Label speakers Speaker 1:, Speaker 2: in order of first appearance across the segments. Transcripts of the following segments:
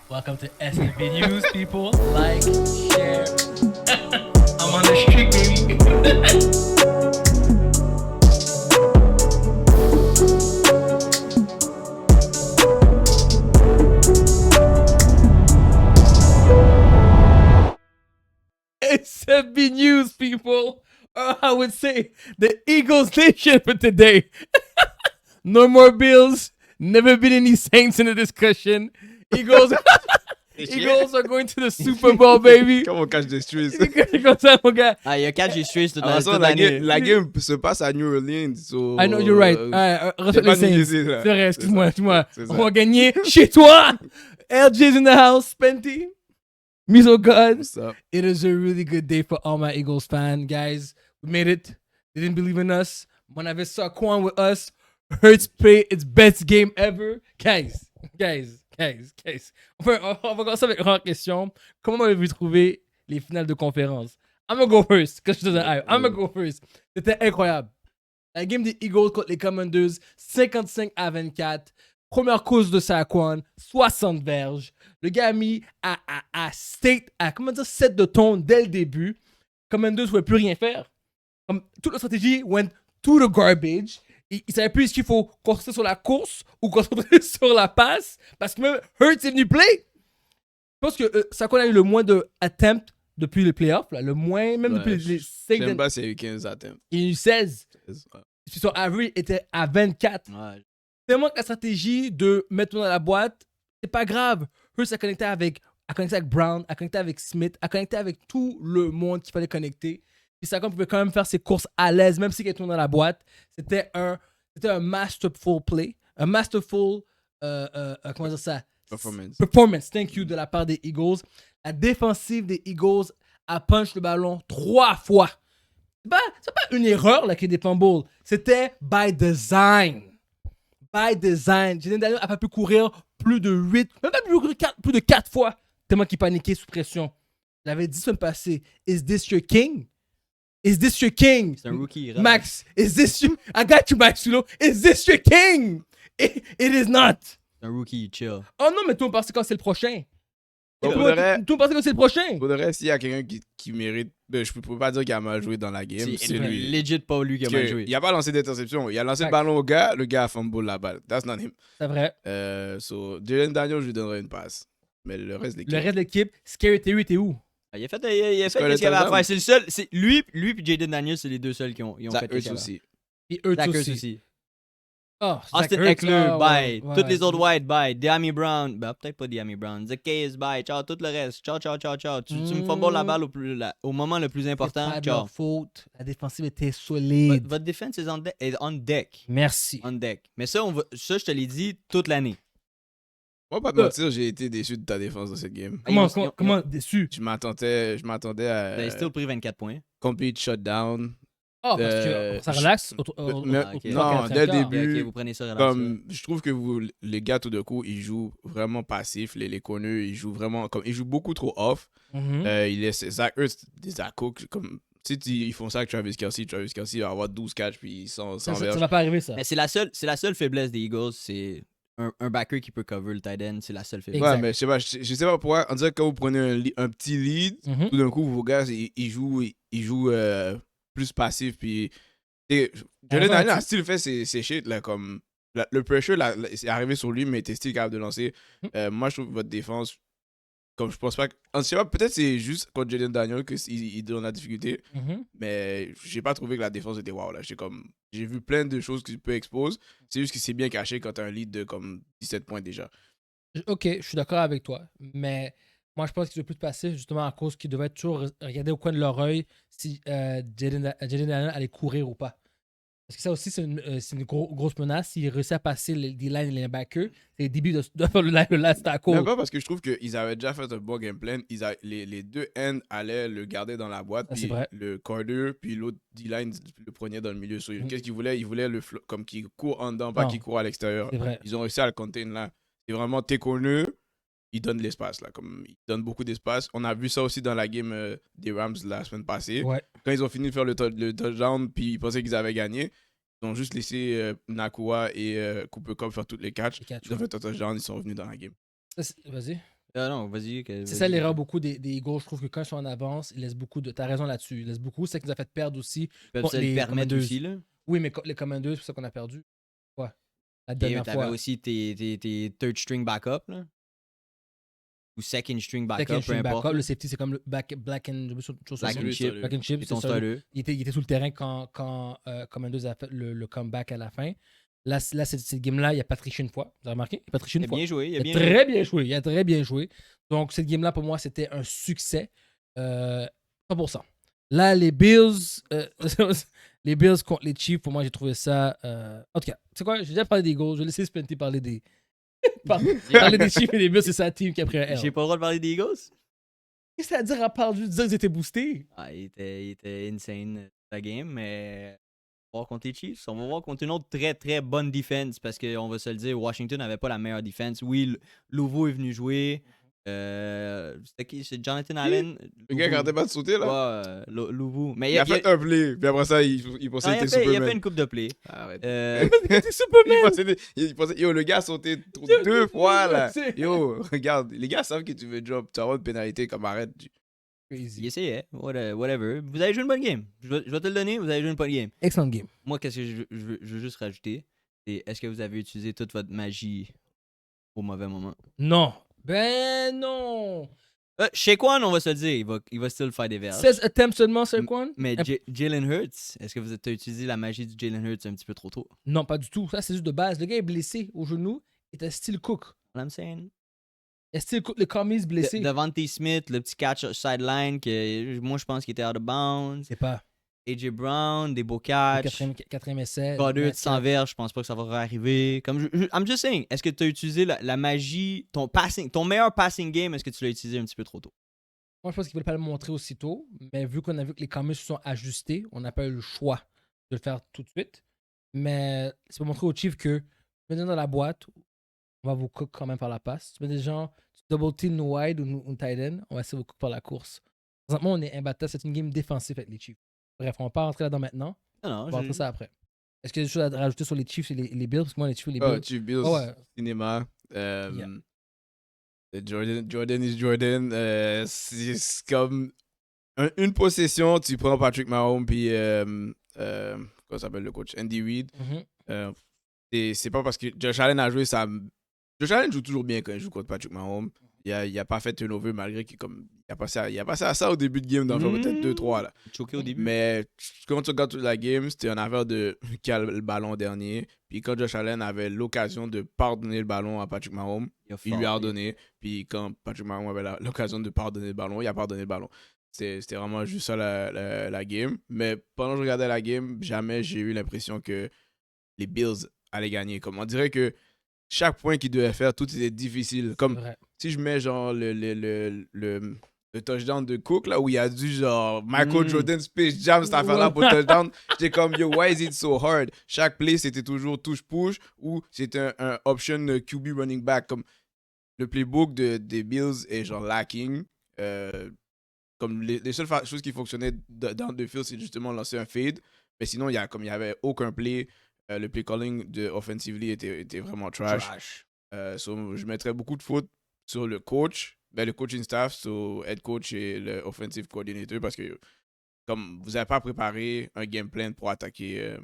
Speaker 1: Welcome to SNB News, people. Like, share. I'm on the street, baby. SNB News, people. Or I would say the Eagles Nation for today. No more Bills. Never been any Saints in the discussion. Eagles. Eagles are going to the Super Bowl, baby.
Speaker 2: Comme on cache des streets.
Speaker 1: Comme ça, mon gars.
Speaker 3: Ah, il y a 4 G-Streets toute
Speaker 2: Alors ça,
Speaker 3: l'année.
Speaker 2: la game se passe à New Orleans. So,
Speaker 1: I know, you're right. Respecte les
Speaker 2: pas
Speaker 1: Saints.
Speaker 2: niaiser, là.
Speaker 1: C'est vrai, excuse-moi.
Speaker 2: C'est ça.
Speaker 1: On va gagner chez toi. LJ's in the house. Spenty. Miso God.
Speaker 2: What's up?
Speaker 1: It is a really good day for all my Eagles fans, guys. We made it. They didn't believe in us. On avait Saquon with us. Hurts play its best game ever. Guys. Enfin, on va commencer avec une question. Comment avez-vous trouvé les finales de conférence? I'm gonna go first. Because I'm gonna go first. C'était incroyable. La game des Eagles contre les Commanders, 55-24. Première course de Saquon, 60 verges. Le gars a mis à set de ton dès le début. Commanders ne pouvaient plus rien faire. Comme, toute la stratégie went to the garbage. Il ne savait plus ce qu'il faut concentrer sur la course ou concentrer sur la passe. Parce que même Hurts est venu play. Je pense que Saquon a eu le moins de attempts depuis les playoffs. Là. Le moins, même depuis les 5
Speaker 2: J'aime pas ces 15 attempts.
Speaker 1: Il y a eu 16.
Speaker 2: Ouais.
Speaker 1: Puis son average était à 24.
Speaker 3: Ouais.
Speaker 1: Tellement que la stratégie de mettre tout dans la boîte, c'est pas grave. Hurts a connecté avec Brown, a connecté avec Smith, a connecté avec tout le monde qu'il fallait connecter. Puis Saquon pouvait quand même faire ses courses à l'aise, même s'il était dans la boîte. C'était un masterful play. Un masterful, comment dire ça? Performance, thank you, de la part des Eagles. La défensive des Eagles a punch le ballon 3 fois. C'est pas une erreur là, qui est des fumbles. C'était by design. By design. Jaden Daniels n'a pas pu courir plus de 8, même pas plus de 4 fois, tellement qu'il paniquait sous pression. J'avais dit semaine passée, is this your king? Is this your king?
Speaker 3: C'est un rookie.
Speaker 1: Max, is this your... I got you, Max, you know? Is this your king? It is not.
Speaker 3: C'est un rookie, chill.
Speaker 1: Oh non, mais toi, on pense quand c'est le prochain.
Speaker 2: Bon,
Speaker 1: Toi, on pense quand c'est le prochain.
Speaker 2: Pour le reste, s'il y a quelqu'un qui mérite, je peux pas dire qu'il a mal joué dans la game, c'est lui.
Speaker 3: Legit pas lui qui a
Speaker 2: Parce
Speaker 3: mal
Speaker 2: que
Speaker 3: joué.
Speaker 2: Il a pas lancé d'interception. Il a lancé le ballon au gars, le gars a fumble la balle. That's not him.
Speaker 1: C'est vrai.
Speaker 2: So, Jaden Daniels, je lui donnerais une passe. Mais le reste de l'équipe.
Speaker 1: Le reste de l'équipe, Scary Terry, t'es où?
Speaker 3: Il a fait ce qu'il avait à faire. C'est le seul. C'est lui et Jaden Daniels, c'est les deux seuls qui ont
Speaker 2: Zach
Speaker 3: fait
Speaker 2: Ertz
Speaker 3: ce
Speaker 2: aussi.
Speaker 1: Et Hurts
Speaker 3: Zach Ertz
Speaker 1: aussi.
Speaker 3: aussi.
Speaker 1: Oh,
Speaker 3: Austin Eckler, bye. Toutes les autres White, bye. Diami Brown, ben peut-être pas Diami Brown. Zacchaeus, bye. Ciao, tout le reste. Ciao. Tu me fumbles la balle au moment le plus important.
Speaker 1: C'est pas de
Speaker 3: Ciao.
Speaker 1: leur faute. La défensive était solide.
Speaker 3: Votre défense est on deck.
Speaker 1: Merci.
Speaker 3: On deck. Mais ça, je te l'ai dit toute l'année.
Speaker 2: Moi, pas te mentir, j'ai été déçu de ta défense dans cette game.
Speaker 1: Comment déçu?
Speaker 2: Je m'attendais à
Speaker 3: T'as still pris 24 points.
Speaker 2: complete shutdown.
Speaker 1: Oh, parce que ça relaxe.
Speaker 2: Non, dès le début,
Speaker 3: Ok, vous prenez ça relax.
Speaker 2: comme je trouve que les gars tout de coup ils jouent vraiment passif, les corners ils jouent vraiment comme ils jouent beaucoup trop off. Il laisse Zach Ertz des accos comme si ils font ça avec Travis Kelce va avoir 12 catches puis ils sont
Speaker 1: Ça va pas arriver, ça.
Speaker 3: Mais c'est la seule faiblesse des Eagles, c'est un backer qui peut cover le tight end, c'est la seule faiblesse.
Speaker 2: Ouais, mais je sais pas pourquoi on dirait que quand vous prenez un petit lead, tout d'un coup vos gars ils jouent plus passif puis Jaden Daniels style fait ses shit là comme le pressure là, c'est arrivé sur lui mais il était still capable de lancer. Moi je trouve que votre défense comme je pense pas que je sais pas, peut-être c'est juste contre Jaden Daniels qu'il donne la difficulté, mais j'ai pas trouvé que la défense était wow là. J'ai vu plein de choses qu'il peut exposer, c'est juste qu'il s'est bien caché quand t'as un lead de comme 17 points déjà.
Speaker 1: Ok, je suis d'accord avec toi, mais moi je pense qu'ils sont plus passifs justement à cause qu'ils devaient toujours regarder au coin de leur œil si Jaden Daniels allait courir ou pas. Parce que ça aussi, c'est une grosse menace. S'il réussit à passer des lines et les linebackers, c'est le début de faire le last tackle.
Speaker 2: Même pas parce que je trouve qu'ils avaient déjà fait un bon game plan. Les deux ends allaient le garder dans la boîte. Puis le corner, puis l'autre D-line le prenait dans le milieu. Qu'est-ce qu'ils voulaient? Ils voulaient comme qu'il court en dedans, pas qu'il court à l'extérieur. Ils ont réussi à le contain là. C'est vraiment tes corners. Ils donnent de l'espace là, comme ils donnent beaucoup d'espace. On a vu ça aussi dans la game des Rams la semaine passée.
Speaker 1: Ouais.
Speaker 2: Quand ils ont fini de faire le touchdown, puis ils pensaient qu'ils avaient gagné, ils ont juste laissé Nakua et Cooper Kupp faire toutes les catches. Ils ont fait un touchdown, ils sont revenus dans la game.
Speaker 1: Vas-y.
Speaker 3: Non, vas-y.
Speaker 1: C'est ça l'erreur beaucoup des Eagles. Je trouve que quand ils sont en avance, ils laissent beaucoup de. T'as raison là-dessus. Ils laissent beaucoup. C'est ça qui nous a fait perdre aussi.
Speaker 3: Ils peuvent
Speaker 1: contre
Speaker 3: se le
Speaker 1: les
Speaker 3: permettre
Speaker 1: Commanders.
Speaker 3: aussi, là.
Speaker 1: Oui, mais les Commanders, c'est pour ça qu'on a perdu. Ouais. La
Speaker 3: Et
Speaker 1: dernière
Speaker 3: t'avais
Speaker 1: fois.
Speaker 3: aussi tes third string backup, là. Ou second string backup,
Speaker 1: Second
Speaker 3: peu
Speaker 1: string
Speaker 3: importe.
Speaker 1: backup, le safety, c'est comme le black and
Speaker 3: Black and chip.
Speaker 1: Black and chip,
Speaker 3: Et
Speaker 1: c'est
Speaker 3: ton
Speaker 1: ça.
Speaker 3: starter.
Speaker 1: Il était sur le terrain quand Commanders a fait le comeback à la fin. Là cette game-là, il a pas triché une fois. Vous avez remarqué? Il a pas triché
Speaker 3: Il
Speaker 1: une
Speaker 3: a
Speaker 1: fois.
Speaker 3: bien joué.
Speaker 1: Il a très bien joué. Il a très bien joué. Donc, cette game-là, pour moi, c'était un succès. 100%. Là, les Bills, les Bills contre les Chiefs, pour moi, j'ai trouvé ça. En tout cas, tu sais quoi? J'ai déjà parlé des goals. Je vais laisser Spenty parler des. parler des Chiefs et des Bills, c'est sa team qui a pris un L.
Speaker 3: J'ai pas le droit de parler des Eagles?
Speaker 1: Qu'est-ce que ça veut dire à part juste dire qu'ils étaient boostés?
Speaker 3: Ah, il était insane, la game, mais on va voir contre les Chiefs. On va voir contre une autre très très bonne défense parce qu'on va se le dire, Washington n'avait pas la meilleure défense. Oui, Louveau est venu jouer. C'était qui? C'est Jonathan Allen.
Speaker 2: Le gars qui arrêtait pas de sauter, là.
Speaker 3: Ouais, Louveau. Mais
Speaker 2: Il a fait un play, puis après ça, il pensait
Speaker 3: non,
Speaker 2: qu'il était
Speaker 3: il a fait
Speaker 2: Superman.
Speaker 3: une coupe de play.
Speaker 2: Arrête.
Speaker 1: C'est Superman!
Speaker 2: Il pensait, yo, le gars a sauté deux fois, là. Yo, regarde, les gars savent que tu veux drop, tu vas avoir une pénalité, comme arrête.
Speaker 3: Il essayait, whatever. Vous avez joué une bonne game. Je vais te le donner, vous avez joué une bonne game.
Speaker 1: Excellent game.
Speaker 3: Moi, qu'est-ce que je veux juste rajouter, c'est est-ce que vous avez utilisé toute votre magie au mauvais moment?
Speaker 1: Non. Ben non.
Speaker 3: Shaquan, on va se le dire, il va still faire des verges.
Speaker 1: 16 attempts seulement, Saquon?
Speaker 3: Mais Jalen Hurts, est-ce que vous avez utilisé la magie du Jalen Hurts un petit peu trop tôt?
Speaker 1: Non, pas du tout. Ça, c'est juste de base. Le gars est blessé au genou. Il était Steel Cook.
Speaker 3: I'm saying.
Speaker 1: Il est Steel Cook, le commis blessé.
Speaker 3: Devante Smith, le petit catch sideline, que moi je pense qu'il était out of bounds.
Speaker 1: C'est pas.
Speaker 3: AJ Brown, des beaux catchs.
Speaker 1: Quatrième essai.
Speaker 3: Goddard sans verge, je pense pas que ça va réarriver. Comme I'm just saying, est-ce que tu as utilisé la magie, ton meilleur passing game, est-ce que tu l'as utilisé un petit peu trop tôt?
Speaker 1: Moi, je pense qu'ils ne veulent pas le montrer aussitôt, mais vu qu'on a vu que les commis se sont ajustés, on n'a pas eu le choix de le faire tout de suite. Mais c'est pour montrer aux Chiefs que tu mets dans la boîte, on va vous cook quand même par la passe. Tu mets des gens, tu double team nous wide ou nous tight end, on va essayer de vous cook par la course. Présentement, on est imbattable, c'est une game défensive avec les Chiefs. Bref, on va pas rentrer là-dedans maintenant.
Speaker 3: Non,
Speaker 1: On va rentrer ça après. Est-ce qu'il y a des choses à rajouter sur les Chiefs et les Bills? Parce que moi, les Chiefs et les Bills.
Speaker 2: Oh, Chief Bills,
Speaker 1: ouais.
Speaker 2: cinéma. Jordan is Jordan. C'est comme une possession, tu prends Patrick Mahomes, puis comment s'appelle le coach? Andy Reid. C'est pas parce que Josh Allen a joué ça. Josh Allen joue toujours bien quand il joue contre Patrick Mahomes. Il a pas fait turnover malgré qu'il a passé à ça au début de game dans genre peut-être 2-3 là.
Speaker 3: Choqué au début.
Speaker 2: Mais quand tu regardes toute la game, c'était une affaire de qui a le ballon dernier. Puis quand Josh Allen avait l'occasion de pardonner le ballon à Patrick Mahomes, il lui a redonné. Puis quand Patrick Mahomes avait l'occasion de pardonner le ballon, il a pardonné le ballon. C'était vraiment juste ça la game. Mais pendant que je regardais la game, jamais j'ai eu l'impression que les Bills allaient gagner. Comme on dirait que chaque point qu'ils devaient faire, tout était difficile. Comme si je mets genre le touchdown de Cook, là, où il a dû genre Michael Jordan Space Jam cette affaire-là pour touchdown. J'étais comme, yo, why is it so hard? Chaque play, c'était toujours touche-push ou c'était un option QB running back. Comme le playbook des Bills est genre lacking. Comme les seules choses qui fonctionnaient dans le field, c'est justement lancer un fade. Mais sinon, il y avait aucun play. Le play calling de offensively était vraiment trash. So, je mettrais beaucoup de fautes sur le coach, le coaching staff, sur head coach et le offensive coordinator parce que comme vous n'avez pas préparé un game plan pour attaquer.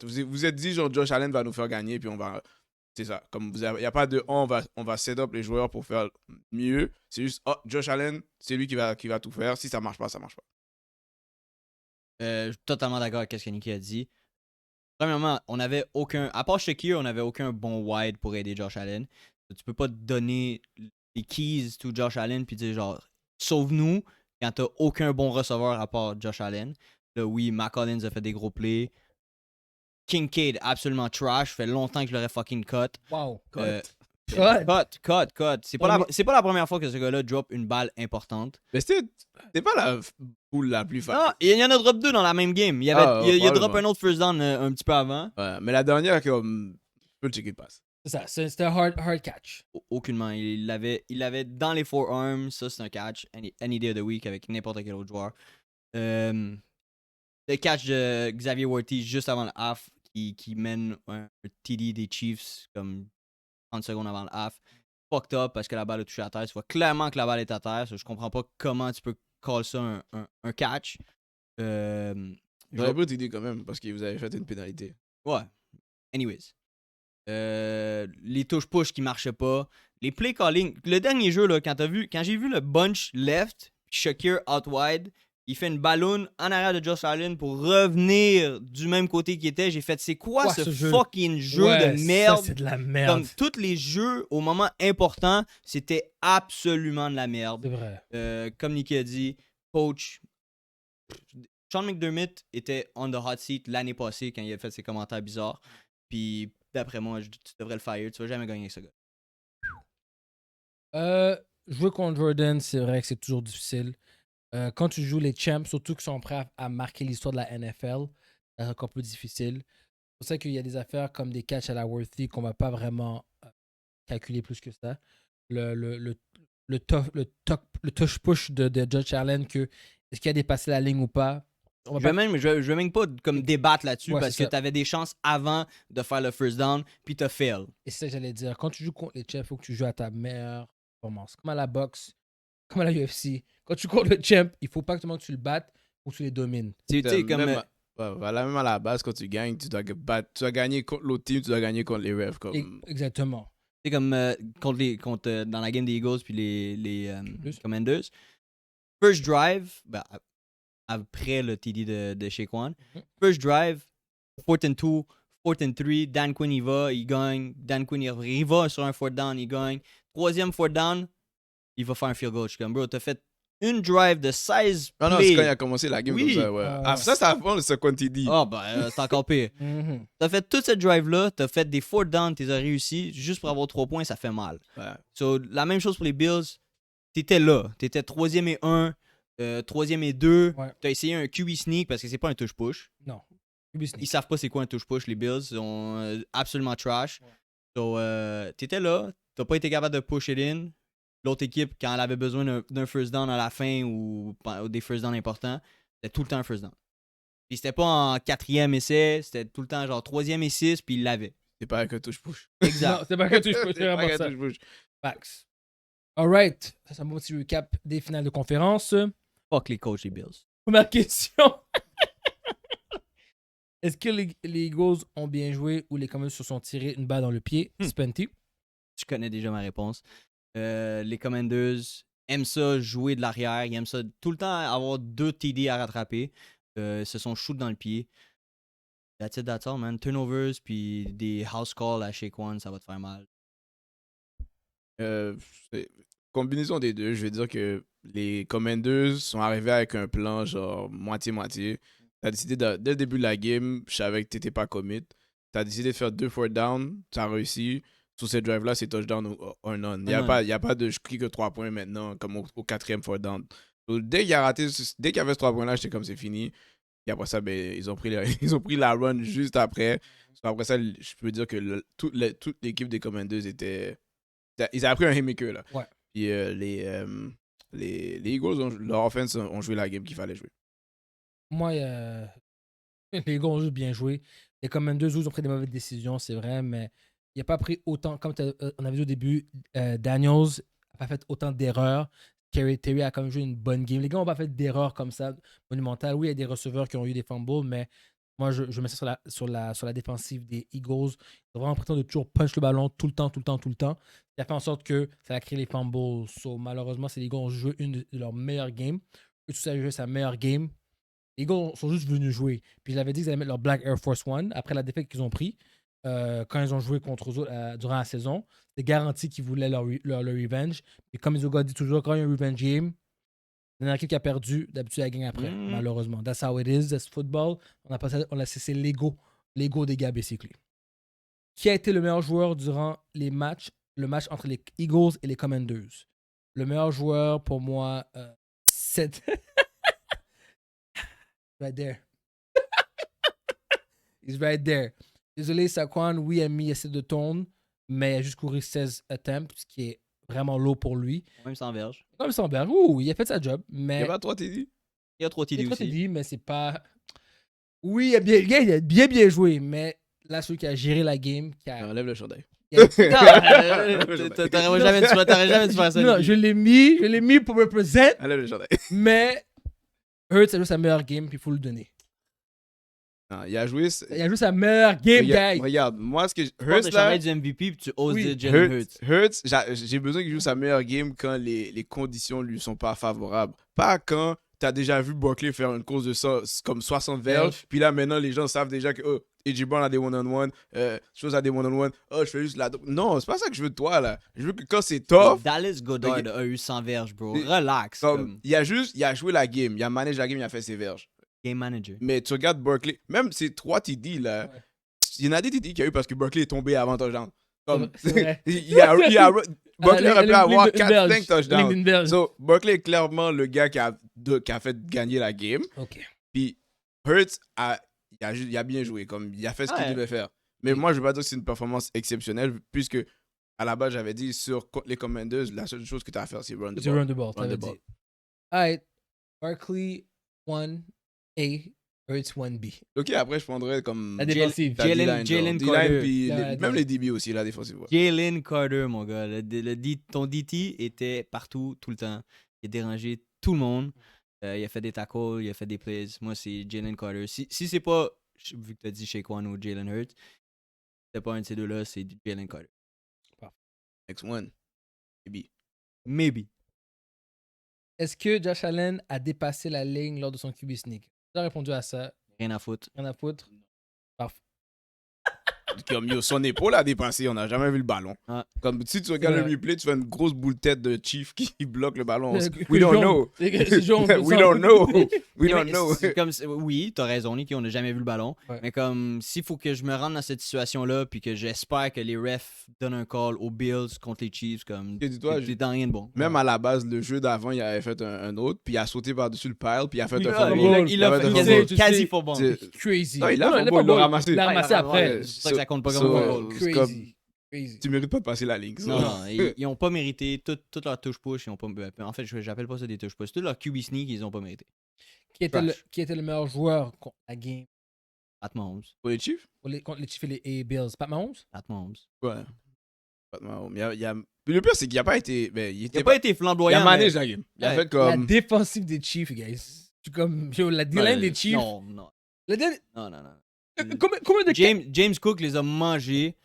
Speaker 2: Vous êtes dit genre Josh Allen va nous faire gagner puis on va. C'est ça. Comme il n'y a pas de on va set up les joueurs pour faire mieux. C'est juste Josh Allen, c'est lui qui va tout faire. Si ça marche pas, ça marche pas.
Speaker 3: Je suis totalement d'accord avec ce que Nicky a dit. Premièrement, on n'avait aucun. À part Shakir, on n'avait aucun bon wide pour aider Josh Allen. Tu peux pas te donner les keys to Josh Allen puis dire genre sauve-nous quand t'as aucun bon receveur à part Josh Allen. Là, oui, Mac Hollins a fait des gros plays. Kincaid, absolument trash. Fait longtemps que je l'aurais fucking cut.
Speaker 1: Wow.
Speaker 3: Cut. C'est pas la première fois que ce gars-là drop une balle importante.
Speaker 2: Mais c'était pas la boule la plus facile.
Speaker 3: Non, il y en a drop 2 dans la même game. Il a drop un autre first down un petit peu avant.
Speaker 2: Ouais, mais la dernière, comme, je peux le checker de passe.
Speaker 1: C'est ça, c'était un hard catch.
Speaker 3: Aucunement. Il l'avait dans les forearms. Ça, c'est un catch. Any day of the week avec n'importe quel autre joueur. Le catch de Xavier Worthy juste avant le half qui mène un TD des Chiefs comme 30 secondes avant le half. fucked up parce que la balle a touché à terre. Tu vois clairement que la balle est à terre. Je comprends pas comment tu peux call ça un catch.
Speaker 2: J'aurais pas idée quand même, parce que vous avez fait une pénalité.
Speaker 3: Ouais. Anyways. Les touches-push qui marchaient pas. Les play calling. Le dernier jeu, là, quand j'ai vu le bunch left, Shakir out wide, il fait une ballonne en arrière de Josh Allen pour revenir du même côté qu'il était. J'ai fait, c'est quoi ce fucking jeu de merde?
Speaker 1: Ça, c'est de la merde.
Speaker 3: Comme tous les jeux, au moment important, c'était absolument de la merde.
Speaker 1: C'est vrai.
Speaker 3: Comme Nicky a dit, coach. Sean McDermott était on the hot seat l'année passée quand il a fait ses commentaires bizarres. Puis d'après moi, tu devrais le fire. Tu vas jamais gagner avec ce gars.
Speaker 1: Jouer contre Jordan, c'est vrai que c'est toujours difficile. Quand tu joues les champs, surtout qui sont prêts à marquer l'histoire de la NFL, c'est encore plus difficile. C'est pour ça qu'il y a des affaires comme des catchs à la Worthy qu'on va pas vraiment calculer plus que ça. Le touch-push de Josh Allen, est-ce qu'il a dépassé la ligne ou pas?
Speaker 3: Je vais même pas comme débattre là-dessus parce que tu avais des chances avant de faire le first down, puis tu as fail.
Speaker 1: Et c'est ça que j'allais dire. Quand tu joues contre les champs, il faut que tu joues à ta meilleure performance. Comme à la boxe, comme à la UFC. Quand tu cours le champ, il faut pas que tu le battes ou tu les domines.
Speaker 3: Tu sais, comme.
Speaker 2: Même à la base, quand tu gagnes, tu dois gagner contre l'autre team, tu dois gagner contre les refs.
Speaker 1: Exactement.
Speaker 3: C'est comme contre dans la game des Eagles puis les Commanders. First drive, après le TD de Shaquan. First drive, 4th and 2, 4th and 3, Dan Quinn il gagne. Dan Quinn il va sur un 4th down, il gagne. Troisième 4th down, il va faire un field goal. Je suis comme, bro, t'as fait une drive de 16 plays.
Speaker 2: Non, c'est quand il a commencé la game comme ça, ouais. Ça avant le second TD.
Speaker 3: C'est encore pire. T'as fait toute cette drive-là, t'as fait des 4th down, t'as réussi. Juste pour avoir 3 points, ça fait mal.
Speaker 2: Ouais.
Speaker 3: So, la même chose pour les Bills. T'étais là. T'étais 3e et 1. 3e et 2, t'as essayé un QB sneak parce que c'est pas un touch-push.
Speaker 1: Non. QB sneak.
Speaker 3: Ils savent pas c'est quoi un touch-push, les Bills. Ils sont absolument trash. So, t'étais là, t'as pas été capable de push it in. L'autre équipe, quand elle avait besoin d'un first down à la fin ou des first downs importants, c'était tout le temps un first down. Puis c'était pas en 4e essai, c'était tout le temps genre 3e et 6, puis ils l'avaient.
Speaker 2: C'est pas avec un touch-push.
Speaker 1: Exact. Non, c'est pas avec un touch-push. C'est vraiment ça. Facts. Alright. Ça, c'est un bon petit recap des finales de conférence.
Speaker 3: Fuck les coachs des Bills.
Speaker 1: Première question. Est-ce que les Eagles ont bien joué ou les Commanders se sont tirés une balle dans le pied? Spenty?
Speaker 3: Tu connais déjà ma réponse. Les Commanders aiment ça jouer de l'arrière. Ils aiment ça tout le temps avoir 2 TD à rattraper. Se sont shoot dans le pied. That's it, that's all, man. Turnovers puis des house calls à Shaquan, ça va te faire mal.
Speaker 2: Combinaison des deux, je vais dire que les Commanders sont arrivés avec un plan genre moitié-moitié. T'as décidé dès le début de la game, je savais que t'étais pas commit. T'as décidé de faire 2 4 down, t'as réussi. Sur cette drive-là, c'est touchdown ou un on. Il n'y a pas de je crie que 3 points maintenant, comme au 4e 4 down. Donc, dès qu'il y avait ce 3 points-là, j'étais comme c'est fini. Et après ça, ils ont pris la run juste après. Après ça, je peux dire que toute l'équipe des Commanders ils avaient pris un haymaker là.
Speaker 1: Ouais.
Speaker 2: Puis les Eagles, leur offense ont joué la game qu'il fallait jouer.
Speaker 1: Moi, les Eagles ont juste bien joué. Les Commanders ont pris des mauvaises décisions, c'est vrai, mais il n'a pas pris autant, comme on avait vu au début, Daniels n'a pas fait autant d'erreurs. Terry a quand même joué une bonne game. Les gars n'ont pas fait d'erreurs comme ça, monumentales. Oui, il y a des receveurs qui ont eu des fumbles, mais moi, je mets ça sur la défensive des Eagles. Ils ont vraiment l'impression de toujours punch le ballon tout le temps. Ça fait en sorte que ça a créé les fumbles. So, malheureusement, les Eagles ont joué une de leurs meilleures games. Eux, tout ça, joué sa meilleure game. Les Eagles sont juste venus jouer. Puis je l'avais dit qu'ils allaient mettre leur Black Air Force One après la défaite qu'ils ont pris. Quand ils ont joué contre eux autres durant la saison, c'est garanti qu'ils voulaient leur revenge. Et comme les gars disent toujours, quand il y a un revenge game, une équipe qui a perdu, d'habitude, elle gagne après, malheureusement. That's how it is, that's football. C'est l'ego des gars, basically. Qui a été le meilleur joueur durant le match entre les Eagles et les Commanders? Le meilleur joueur, pour moi, c'est... right there. He's right there. Désolé, Saquon, oui, a mis assez de tonnes, mais il a juste couru 16 attempts, ce qui est vraiment low pour lui.
Speaker 3: Même sans verge.
Speaker 1: Comme sans verge. Ouh, il a fait sa job. Mais...
Speaker 2: Il y a pas 3 TD.
Speaker 3: Il y a 3 TD aussi.
Speaker 1: 3 TD, mais c'est pas... Oui, il a bien joué, mais là, celui qui a géré la game...
Speaker 2: Enlève le chandail.
Speaker 3: T'aurais jamais dû faire ça.
Speaker 1: Non,
Speaker 3: Nicky.
Speaker 1: je l'ai mis pour represent,
Speaker 2: Enlève le chandail.
Speaker 1: mais Hurts a joué sa meilleure game, puis il faut le donner.
Speaker 2: Non, il a joué.
Speaker 1: Il a joué sa meilleure game, guys.
Speaker 2: Regarde, moi, ce que.
Speaker 3: Tu portes
Speaker 2: Hurts,
Speaker 3: le
Speaker 2: là.
Speaker 3: chandail du MVP puis tu oses
Speaker 1: Oui.
Speaker 3: dire Jalen Hurts.
Speaker 2: Hurts, j'ai besoin qu'il joue sa meilleure game quand les conditions lui sont pas favorables. Pas quand t'as déjà vu Barkley faire une course de comme 60 verges, puis là maintenant les gens savent déjà que oh, AJ Brown a des one-on-one, chose a des one-on-one, oh je fais juste la. Non, c'est pas ça que je veux de toi là. Je veux que quand c'est tough,
Speaker 3: Dallas Goddard
Speaker 2: Ok.
Speaker 3: a eu 100 verges, bro.
Speaker 2: Et-
Speaker 3: Relax.
Speaker 2: comme, il a joué la game, il a managé la game, il a fait ses verges.
Speaker 3: Game manager.
Speaker 2: Mais tu regardes Barkley, même ces 3 TD là,
Speaker 1: Ouais.
Speaker 2: il y en a des TD qu'il y a eu parce que Barkley est tombé avant touchdown. Comme,
Speaker 1: C'est vrai.
Speaker 2: Barkley aurait pu avoir 4-5
Speaker 1: touchdowns.
Speaker 2: touchdowns. So, Barkley est clairement le gars qui a fait gagner la game.
Speaker 1: Ok.
Speaker 2: Puis Hurts il a bien joué, comme il a fait ce qu'il
Speaker 3: Ouais.
Speaker 2: devait faire. Mais moi, je veux pas dire que c'est une performance exceptionnelle, puisque à la base, j'avais dit contre les Commanders, la seule chose que tu as à faire, c'est run the
Speaker 1: C'est
Speaker 2: ball.
Speaker 1: run the ball,
Speaker 2: Run
Speaker 1: t'avais
Speaker 2: the
Speaker 1: dit.
Speaker 2: ball.
Speaker 1: Alright. Barkley 1A, Hurts 1B.
Speaker 2: Ok, après, je prendrais comme
Speaker 1: La défensive.
Speaker 2: ta D-line,
Speaker 3: Jalen
Speaker 2: genre.
Speaker 3: Carter.
Speaker 2: D-line, puis
Speaker 1: La
Speaker 2: même les DB aussi, la défensive. Ouais.
Speaker 3: Jalen Carter, mon gars. Ton DT était partout, tout le temps. Il a dérangé tout le monde. Il a fait des tackles, il a fait des plays. Moi, c'est Jalen Carter. Si c'est pas, vu que tu as dit Shaquan ou Jalen Hurts, c'est pas un de ces deux-là, c'est Jalen Carter.
Speaker 2: Next one. DB.
Speaker 3: Maybe.
Speaker 1: Est-ce que Josh Allen a dépassé la ligne lors de son QB sneak? Tu as répondu à ça.
Speaker 3: Rien à foutre.
Speaker 1: Rien à foutre. Parfait.
Speaker 2: Comme yo, son épaule a dépassé, on n'a jamais vu le ballon.
Speaker 3: Ouais.
Speaker 2: Comme si tu regardes
Speaker 1: Ouais.
Speaker 2: le replay, tu fais une grosse boule de tête de Chief qui bloque le ballon.
Speaker 1: Que
Speaker 2: We don't
Speaker 1: jaune.
Speaker 2: know.
Speaker 1: C'est jaune,
Speaker 2: We don't know. We
Speaker 3: Mais
Speaker 2: don't know.
Speaker 3: c'est comme, oui, t'as raison, Nicky, on n'a jamais vu le ballon.
Speaker 1: Ouais.
Speaker 3: Mais comme, s'il faut que je me rende dans cette situation-là, puis que j'espère que les refs donnent un call aux Bills contre les Chiefs, comme,
Speaker 2: Et dis-toi,
Speaker 3: c'est dans rien de bon.
Speaker 2: même à la base, le jeu d'avant, il avait fait un autre, puis il a sauté par-dessus le pile, puis il a fait
Speaker 1: Oui,
Speaker 2: un
Speaker 1: ah,
Speaker 2: fumble.
Speaker 3: Il a
Speaker 2: avait
Speaker 3: fait
Speaker 2: un
Speaker 1: sais,
Speaker 2: fumble.
Speaker 1: tu
Speaker 3: quasi
Speaker 1: sais.
Speaker 3: faux bon.
Speaker 2: C'est-
Speaker 1: Crazy.
Speaker 2: Non, il a
Speaker 1: Non,
Speaker 2: fumble,
Speaker 1: pas
Speaker 2: il l'a
Speaker 1: bon.
Speaker 2: ramassé.
Speaker 1: Il l'a
Speaker 3: Ah,
Speaker 1: ramassé
Speaker 3: il a
Speaker 1: après.
Speaker 3: ramassé. C'est pour ça que ça compte pas comme
Speaker 2: So-
Speaker 3: un fumble.
Speaker 2: c'est
Speaker 1: Crazy. Crazy.
Speaker 2: Tu mérites pas de passer la ligne. ça.
Speaker 3: Non, non, ils ont pas mérité toute leur touche-push. Ils ont pas, en fait, j'appelle pas ça des touche-push. Tout leur QB sneak, ils ont pas mérité.
Speaker 1: Qui était le meilleur joueur contre la game
Speaker 3: Pat Mahomes.
Speaker 2: Pour les Chiefs?
Speaker 1: contre les Chiefs et Bills? Pat Mahomes?
Speaker 3: Pat Mahomes.
Speaker 2: Ouais. Pas de mal. Mais puis le pire, c'est qu'il a pas été. Ben, il
Speaker 3: Il
Speaker 2: était
Speaker 3: a pas été
Speaker 2: Il
Speaker 3: flamboyant.
Speaker 2: a managé la game. Il a
Speaker 3: Ouais.
Speaker 2: fait
Speaker 1: La
Speaker 2: comme.
Speaker 1: défensive des Chiefs, guys. Tu comme, yo, la D-line
Speaker 2: Ouais,
Speaker 1: des Chiefs.
Speaker 3: Non, non.
Speaker 1: La D-
Speaker 3: Non, non, non.
Speaker 1: Combien de
Speaker 3: James Cook les a mangés.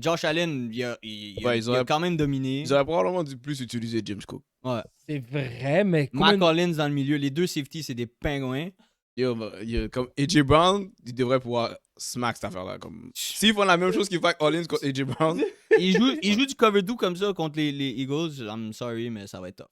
Speaker 3: Josh Allen, il a
Speaker 2: ils auraient-
Speaker 3: quand même dominé.
Speaker 2: Ils auraient probablement dû plus utiliser James Cook.
Speaker 3: Ouais.
Speaker 1: C'est vrai, mais
Speaker 3: Matt
Speaker 1: combien
Speaker 3: Collins dans le milieu. Les deux safeties, c'est des pingouins.
Speaker 2: Comme AJ Brown, il devrait pouvoir smack cette affaire-là. Comme... S'ils font la même chose qu'ils font avec Hollins contre AJ Brown,
Speaker 3: Il joue du cover 2 comme ça contre les Eagles. I'm sorry, mais ça va être top.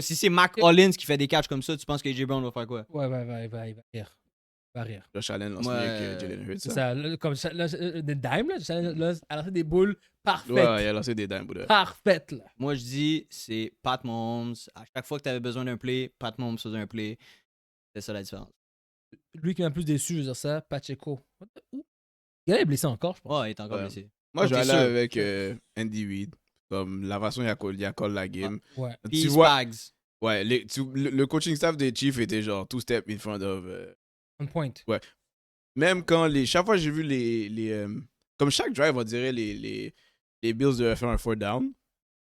Speaker 3: Si c'est Mac Hollins qui fait des catchs comme ça, tu penses que AJ Brown va faire quoi?
Speaker 1: Ouais, il va rire. Il va rire.
Speaker 2: Josh Allen lance
Speaker 3: Ouais.
Speaker 2: mieux que Jalen Hurts.
Speaker 1: C'est
Speaker 2: ça.
Speaker 1: ça, là, comme ça, là, des dimes, là, Josh Allen, là, a lancé des boules parfaites.
Speaker 2: Ouais, il a lancé des dimes. Bouddha.
Speaker 1: Parfaites, là.
Speaker 3: Moi, je dis, c'est Pat Mahomes. À chaque fois que tu avais besoin d'un play, Pat Mahomes faisait un play. C'est ça la différence.
Speaker 1: Lui qui m'a le plus déçu, je veux dire ça, Pacheco. Où? Il est blessé encore, je pense.
Speaker 3: Ouais, il est encore
Speaker 2: Ouais.
Speaker 3: blessé.
Speaker 2: Moi, je vais
Speaker 3: t'es
Speaker 2: aller
Speaker 3: sûr?
Speaker 2: avec Andy Reid. Comme la façon il a call la game.
Speaker 1: Ouais.
Speaker 3: Puis
Speaker 2: Tu vois,
Speaker 3: Spags.
Speaker 2: ouais, le coaching staff des Chiefs était genre two step in front of.
Speaker 1: On point.
Speaker 2: Même quand chaque fois que j'ai vu comme chaque drive, on dirait les Bills devaient faire un fourth down.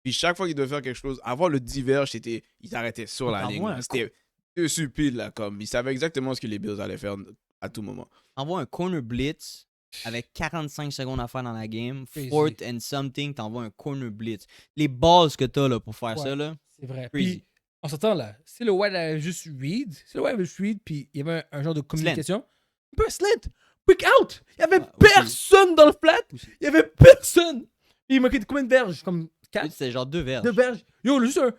Speaker 2: Puis chaque fois qu'ils devaient faire quelque chose, avant le diverge, ils s'arrêtaient sur la
Speaker 3: Ah
Speaker 2: ligne.
Speaker 3: ouais,
Speaker 2: là. C'était dessus pile, là, comme ils savaient exactement ce que les Bills allaient faire à tout moment.
Speaker 3: Envoie un corner blitz avec 45 secondes à faire dans la game.
Speaker 1: Crazy.
Speaker 3: Fourth and something, t'envoies un corner blitz. Les balls que t'as là, pour faire
Speaker 1: Ouais.
Speaker 3: ça, là.
Speaker 1: C'est vrai.
Speaker 3: Crazy.
Speaker 1: Puis, on s'entend là. Si le White avait juste read, puis il y avait un genre de communication, un peu slant, quick out. Il y avait
Speaker 3: Ouais, aussi.
Speaker 1: personne dans le flat.
Speaker 3: Aussi.
Speaker 1: Il y avait personne. Il manquait combien de verges? Comme 4,
Speaker 3: C'était genre 2 verges.
Speaker 1: 2 verges. Yo, juste un